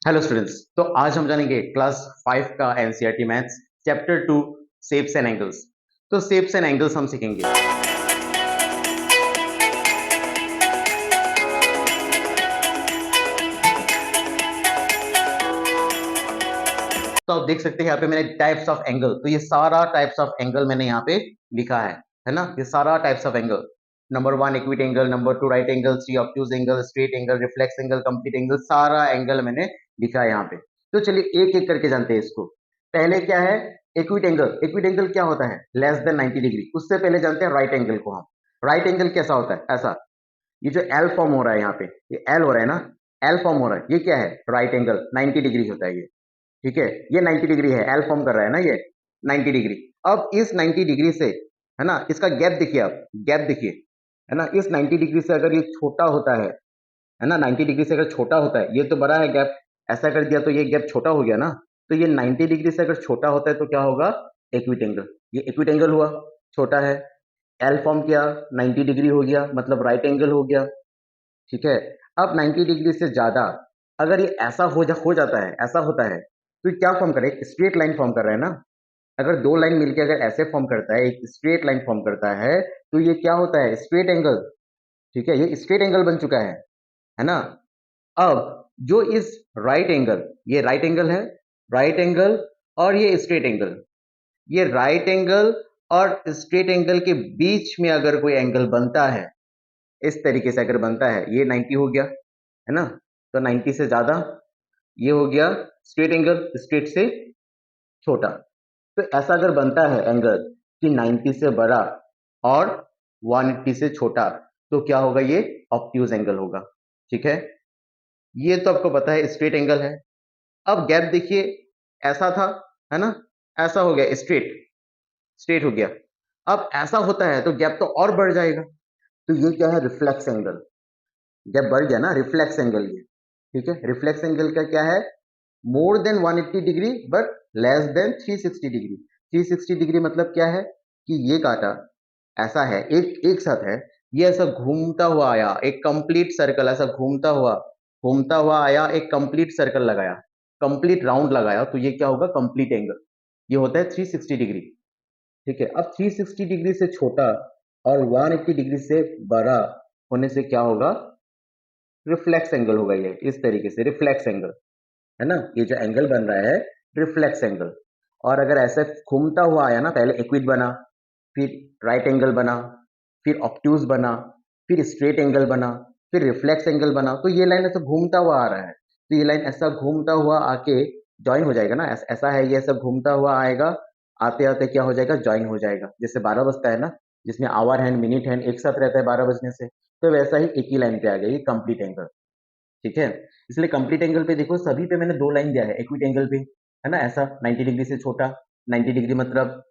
Hello students. तो आज हम जानेंगे क्लास 5 का NCERT maths chapter 2 shapes and angles. तो शेप्स एंड एंगल्स हम सीखेंगे। तो आप देख सकते हैं यहाँ पे मैंने टाइप्स ऑफ एंगल, तो ये सारा टाइप्स ऑफ एंगल मैंने यहाँ पे लिखा है ना। ये सारा types of angle, number 1 acute angle, number 2 right angle, 3 obtuse angle, straight angle, reflex angle, complete angle, सारा एंगल मैंने लिखा है यहाँ पे। तो चलिए एक एक करके जानते हैं इसको। पहले क्या है? इक्विट एंगल। इक्विट एंगल क्या होता है? Less than 90 degree. उससे पहले जानते हैं राइट एंगल को हम। राइट एंगल कैसा होता है? ऐसा, ये जो एल फॉर्म हो रहा है यहाँ पे, ये एल हो रहा है ना, एल फॉर्म हो रहा है, ये क्या है? राइट एंगल, 90 डिग्री होता है ये। ठीक है, ये 90 डिग्री है, एल फॉर्म कर रहा है ना ये 90 डिग्री। अब इस 90 डिग्री से, है ना, इसका गैप देखिए आप, गैप देखिए, है ना। इस 90 डिग्री से अगर ये छोटा होता है ना, 90 डिग्री से अगर छोटा होता है, ये तो बड़ा है गैप, ऐसा कर दिया तो ये गैप छोटा हो गया ना। तो ये 90 डिग्री से अगर छोटा होता है तो क्या होगा? इक्विट एंगल। ये इक्विट एंगल हुआ, छोटा है, एल फॉर्म किया, 90 डिग्री हो गया, मतलब राइट एंगल हो गया। ठीक है। अब 90 डिग्री से ज्यादा अगर ये ऐसा हो जाता है, ऐसा होता है, तो ये क्या फॉर्म करे? स्ट्रेट लाइन फॉर्म कर रहा है ना। अगर दो लाइन मिलके अगर ऐसे फॉर्म करता है, एक स्ट्रेट लाइन फॉर्म करता है, तो ये क्या होता है? Straight angle. ठीक है, ये स्ट्रेट एंगल बन चुका है ना। अब जो इस राइट एंगल, ये राइट एंगल है, राइट एंगल और ये स्ट्रेट एंगल, ये राइट एंगल और स्ट्रेट एंगल के बीच में अगर कोई एंगल बनता है, इस तरीके से अगर बनता है, ये 90 हो गया, है ना। तो 90 से ज्यादा, ये हो गया स्ट्रेट एंगल, स्ट्रेट से छोटा। तो ऐसा अगर बनता है एंगल कि 90 से बड़ा और 180 से छोटा, तो क्या होगा? ये ऑब्ट्यूज एंगल होगा। ठीक है, ये तो आपको पता है स्ट्रेट एंगल है। अब गैप देखिए, ऐसा था, है ना, ऐसा हो गया, स्ट्रेट, स्ट्रेट हो गया। अब ऐसा होता है तो गैप तो और बढ़ जाएगा। तो ये क्या है? Reflex angle. गैप बढ़ गया ना, रिफ्लेक्स एंगल ये। ठीक है, रिफ्लेक्स एंगल का क्या है? More than 180 degree but less than 360 degree. 360 degree मतलब क्या है? कि ये काटा ऐसा है, एक एक साथ है, ये ऐसा घूमता हुआ आया, एक कंप्लीट सर्कल ऐसा घूमता हुआ आया, एक कंप्लीट सर्कल लगाया, कंप्लीट राउंड लगाया, तो ये क्या होगा? Complete angle. ये होता है 360 डिग्री। ठीक है, अब 360 डिग्री से छोटा और 180 डिग्री से बड़ा होने से क्या होगा? रिफ्लेक्स एंगल होगा। ये इस तरीके से रिफ्लेक्स एंगल, है ना, ये जो एंगल बन रहा है, रिफ्लेक्स एंगल। और अगर ऐसे घूमता हुआ आया ना, पहले इक्विट बना, फिर राइट एंगल बना, फिर ऑब्ट्यूज बना, फिर स्ट्रेट एंगल बना, फिर रिफ्लेक्स एंगल बना, तो ये लाइन ऐसा घूमता हुआ आ रहा है, तो ये लाइन ऐसा घूमता हुआ आके ज्वाइन हो जाएगा ना। ऐसा है, ये ऐसा घूमता हुआ आएगा, आते आते क्या हो जाएगा? ज्वाइन हो जाएगा। जैसे 12 बजता है ना, जिसमें आवर हैंड मिनट हैंड एक साथ रहता है 12 बजने से, तो वैसा ही एक ही लाइन पे आ गया ये कंप्लीट एंगल। ठीक है, इसलिए कंप्लीट एंगल पे देखो, सभी पे मैंने दो लाइन दिया है। इक्विट एंगल पे, है ना, ऐसा 90 डिग्री से छोटा, 90 डिग्री मतलब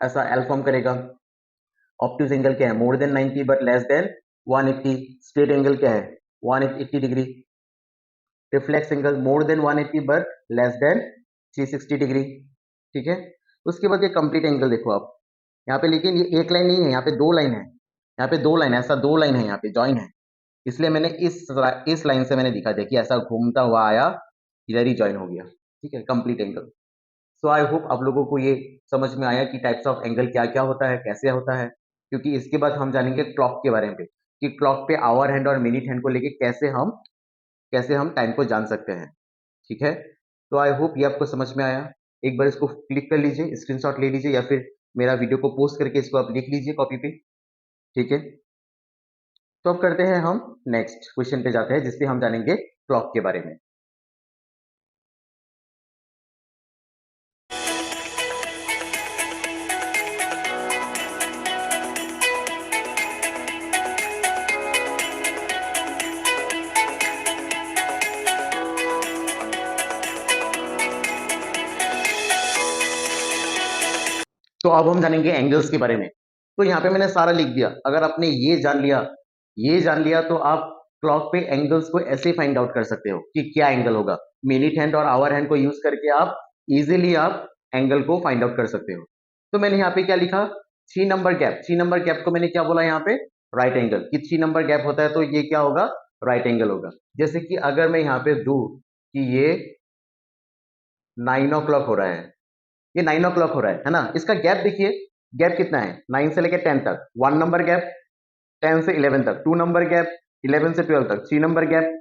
ऐसा एल फॉर्म करेगा। ऑब्ट्यूज एंगल क्या है? More than 90 but less than 180। Straight angle क्या है? 180 degree. Reflex angle more than 180 but less than 360 degree. ठीक है, उसके बाद ये कंप्लीट एंगल देखो आप यहाँ पे, लेकिन ये एक लाइन नहीं है, यहाँ पे दो लाइन है, यहाँ पे दो लाइन है, ऐसा दो लाइन है, यहाँ पे जॉइन है। इसलिए मैंने इस लाइन से मैंने दिखा दिया कि ऐसा घूमता हुआ आया, इधर ही ज्वाइन हो गया। ठीक है, complete angle. So I hope आप लोगों को ये समझ में आया कि टाइप्स ऑफ एंगल क्या क्या होता है, कैसे होता है। क्योंकि इसके बाद हम जानेंगे क्लॉक के बारे में, कि क्लॉक पे आवर हैंड और मिनट हैंड को लेके कैसे हम टाइम को जान सकते हैं। ठीक है, तो आई होप ये आपको समझ में आया। एक बार इसको क्लिक कर लीजिए, स्क्रीनशॉट ले लीजिए, या फिर मेरा वीडियो को पोस्ट करके इसको आप लिख लीजिए कॉपी पे। ठीक है, तो अब करते हैं हम नेक्स्ट क्वेश्चन पे जाते हैं, जिसपे हम जानेंगे क्लॉक के बारे में। तो अब हम जानेंगे एंगल्स के बारे में। तो यहाँ पे मैंने सारा लिख दिया। अगर आपने ये जान लिया तो आप क्लॉक पे एंगल्स को ऐसे फाइंड आउट कर सकते हो कि क्या एंगल होगा। मिनट हैंड और आवर हैंड को यूज करके आप इजीली आप एंगल को फाइंड आउट कर सकते हो। तो मैंने यहाँ पे क्या लिखा? 3 नंबर गैप। 3 नंबर गैप को मैंने क्या बोला यहाँ पे? Right angle. कि 3 नंबर गैप होता है तो ये क्या होगा? राइट एंगल होगा। जैसे कि अगर मैं यहाँ पे दू कि ये 9 o'clock हो रहा है, ये 9 o'clock हो रहा है ना। इसका गैप देखिए, गैप कितना है, 9 से लेके 10 तक 1 नंबर गैप, 10 से 11 तक 2 नंबर गैप, 11 से 12 तक 3 नंबर गैप।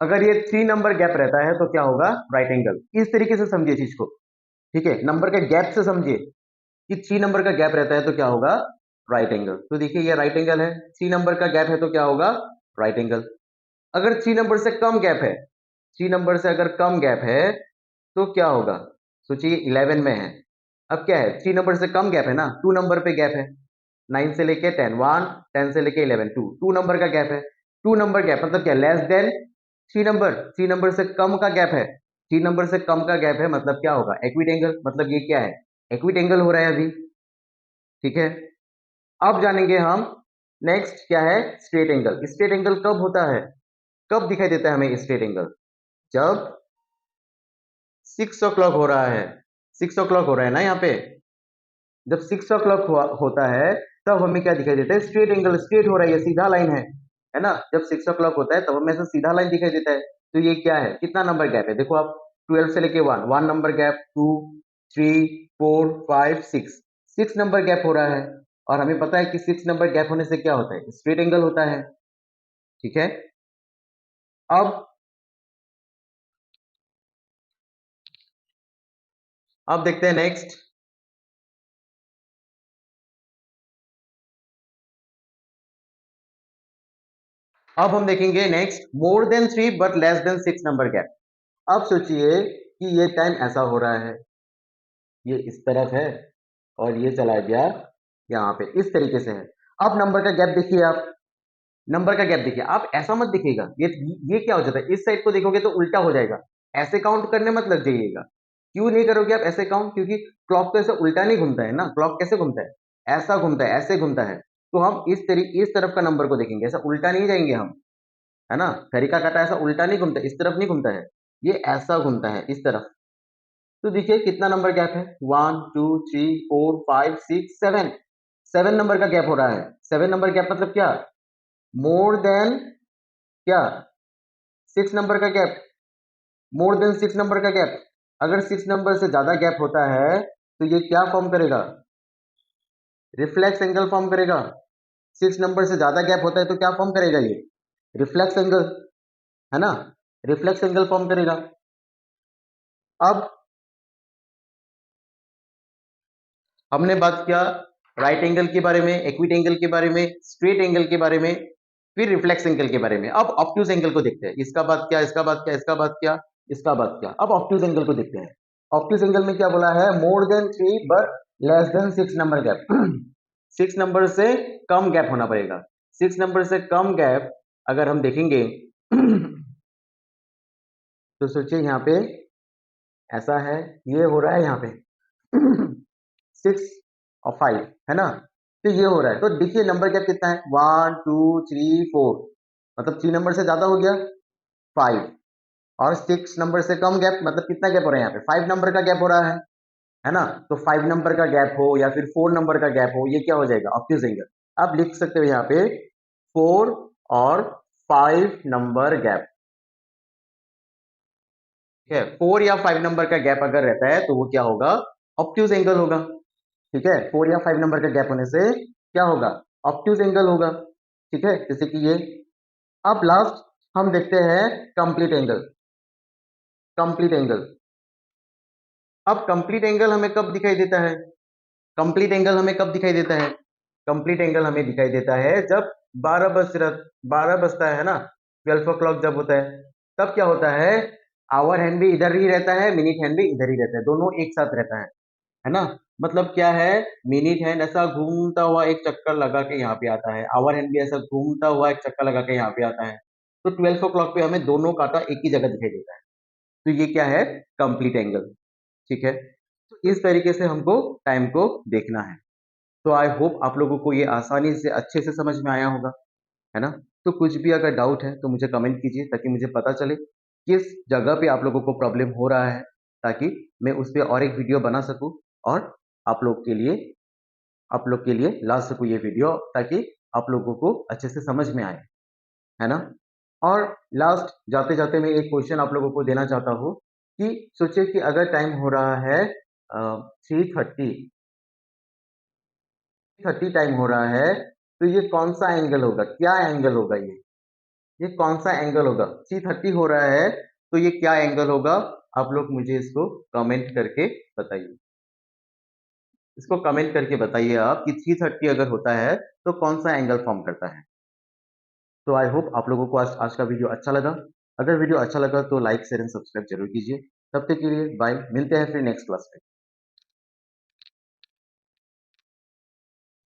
अगर ये 3 नंबर गैप रहता है तो क्या होगा, राइट एंगल। इस तरीके से समझिए चीज को, ठीक है, नंबर के गैप से समझिए कि 3 नंबर का गैप रहता है तो क्या होगा, राइट एंगल। तो देखिए ये राइट एंगल है, 3 नंबर का गैप है तो क्या होगा, राइट एंगल। अगर 3 नंबर से कम गैप है, 3 नंबर से अगर कम गैप है तो क्या होगा, सोचिए 11 में है, अब क्या है, 3 नंबर से कम गैप है ना, 2 नंबर पे गैप है, 9 से लेके 10 1, 10 से लेके 11 2, 2 नंबर का गैप है। 2 नंबर गैप मतलब क्या, लेस देन 3 नंबर, 3 नंबर से कम का गैप है, 3 नंबर से कम का गैप है मतलब क्या होगा, एक्विट एंगल। मतलब ये क्या है, एक्विट एंगल हो रहा है अभी, ठीक है। अब जानेंगे हम नेक्स्ट क्या है, स्ट्रेट एंगल। स्ट्रेट एंगल कब होता है, कब दिखाई देता है हमें स्ट्रेट एंगल, जब 6 o'clock हो रहा है, 6 o'clock हो रहा है ना यहाँ पे, जब 6 o'clock होता है तब हमें क्या दिखाई देता है, स्ट्रेट एंगल। स्ट्रेट हो रहा है, ये सीधा लाइन है ना। जब 6 o'clock होता है तब हमें ऐसा सीधा लाइन दिखाई देता है। तो ये क्या है, कितना नंबर गैप है, देखो आप, 12 से लेके 1 1 नंबर गैप, 2 3 4 5 6, 6 नंबर गैप हो रहा है। और हमें पता है कि 6 नंबर गैप होने से क्या होता है, स्ट्रेट एंगल होता है, ठीक है। अब देखते हैं नेक्स्ट। अब हम देखेंगे next, more than 3 but less than 6 number gap. अब सोचिए कि ये टाइम ऐसा हो रहा है, ये इस तरफ है और ये चला गया यहाँ पे, इस तरीके से है। अब नंबर का गैप देखिए आप, नंबर का गैप देखिए आप, ऐसा मत दिखेगा, ये क्या हो जाता है, इस साइड को देखोगे तो उल्टा हो जाएगा। ऐसे काउंट करने मत लग जाइएगा। क्यों नहीं करोगे आप ऐसे काउंट, क्योंकि क्लॉक तो ऐसे उल्टा नहीं घूमता है ना, क्लॉक कैसे घूमता है, ऐसा घूमता है, ऐसे घूमता है। तो हम इस तरफ का नंबर को देखेंगे, ऐसा उल्टा नहीं जाएंगे हम, है ना। घड़ी का काटा ऐसा उल्टा नहीं घूमता, इस तरफ नहीं घूमता है, ये ऐसा घूमता है इस तरफ। तो देखिए कितना नंबर गैप है, 1 2 3 4 5 6 7, 7 नंबर का गैप हो रहा है। 7 नंबर गैप मतलब क्या, मोर देन क्या, 6 नंबर का गैप, मोर देन 6 नंबर का गैप। अगर 6 नंबर से ज्यादा गैप होता है तो ये क्या फॉर्म करेगा, रिफ्लेक्स एंगल फॉर्म करेगा। 6 नंबर से ज्यादा गैप होता है तो क्या फॉर्म करेगा, ये रिफ्लेक्स एंगल, है ना, रिफ्लेक्स एंगल फॉर्म करेगा। अब हमने बात किया राइट एंगल के बारे में, एक्विट एंगल के बारे में, स्ट्रेट एंगल के बारे में, फिर रिफ्लेक्स एंगल के बारे में। अब ऑब्ट्यूज एंगल को देखते हैं, इसका बात क्या, इसका बात क्या, इसका बात क्या, इसका बात क्या। अब ऑब्ट्यूज एंगल को देखते हैं। ऑब्ट्यूज एंगल में क्या बोला है, more than 3 but less than 6 number gap. 6 number से कम गैप होना पड़ेगा। 6 नंबर से कम गैप अगर हम देखेंगे तो सोचिए यहाँ पे ऐसा है, ये हो रहा है यहाँ पे 6 और 5, है ना। तो ये हो रहा है, तो देखिए नंबर गैप कितना है, 1 2 3 4, मतलब 3 नंबर से ज्यादा हो गया 5, और 6 नंबर से कम गैप, मतलब कितना गैप हो रहा है यहाँ पे, 5 नंबर का गैप हो रहा है ना। तो 5 नंबर का गैप हो या फिर 4 नंबर का गैप हो, ये क्या हो जाएगा, ऑब्ट्यूज एंगल। आप लिख सकते हो यहाँ पे 4 और 5 नंबर गैप, ठीक है। 4 या 5 नंबर का गैप अगर रहता है तो वो क्या होगा, ऑब्ट्यूज एंगल होगा, ठीक है। 4 या 5 नंबर का गैप होने से क्या होगा, ऑब्ट्यूज एंगल होगा, ठीक है, जैसे कि ये। अब लास्ट हम देखते हैं कंप्लीट एंगल। कंप्लीट एंगल, अब कंप्लीट एंगल हमें कब दिखाई देता है, कंप्लीट एंगल हमें कब दिखाई देता है, कंप्लीट एंगल हमें दिखाई देता है जब 12 बजता है ना, 12 o'clock जब होता है तब क्या होता है, आवर हैंड भी इधर ही रहता है, मिनट हैंड भी इधर ही रहता है, दोनों एक साथ रहता है ना। मतलब क्या है, मिनट हैंड ऐसा घूमता हुआ एक चक्कर लगा के यहाँ पे आता है, आवर हैंड भी ऐसा घूमता हुआ एक चक्कर लगा के यहाँ पे आता है। तो 12 o'clock पे हमें दोनों कांटा एक ही जगह दिखाई देता है। तो ये क्या है, कंप्लीट एंगल, ठीक है। तो इस तरीके से हमको टाइम को देखना है। तो आई होप आप लोगों को ये आसानी से अच्छे से समझ में आया होगा, है ना। तो कुछ भी अगर डाउट है तो मुझे कमेंट कीजिए ताकि मुझे पता चले किस जगह पे आप लोगों को प्रॉब्लम हो रहा है, ताकि मैं उस पर और एक वीडियो बना सकूं और आप लोग के लिए ला सकूं ये वीडियो, ताकि आप लोगों को अच्छे से समझ में आए, है ना। और लास्ट जाते जाते मैं एक क्वेश्चन आप लोगों को देना चाहता हूँ कि सोचिए कि अगर टाइम हो रहा है 3:30 टाइम हो रहा है, तो ये कौन सा एंगल होगा, क्या एंगल होगा ये कौन सा एंगल होगा? 3:30 हो रहा है तो ये क्या एंगल होगा? आप लोग मुझे इसको कमेंट करके बताइए। इसको कमेंट करके बताइए आप कि 3:30 अगर होता है तो कौन सा एंगल फॉर्म करता है। तो आई होप आप लोगों को आज का वीडियो अच्छा लगा। अगर वीडियो अच्छा लगा तो लाइक शेयर एंड सब्सक्राइब जरूर कीजिए। तब तक के लिए बाय, मिलते हैं फिर नेक्स्ट क्लास में।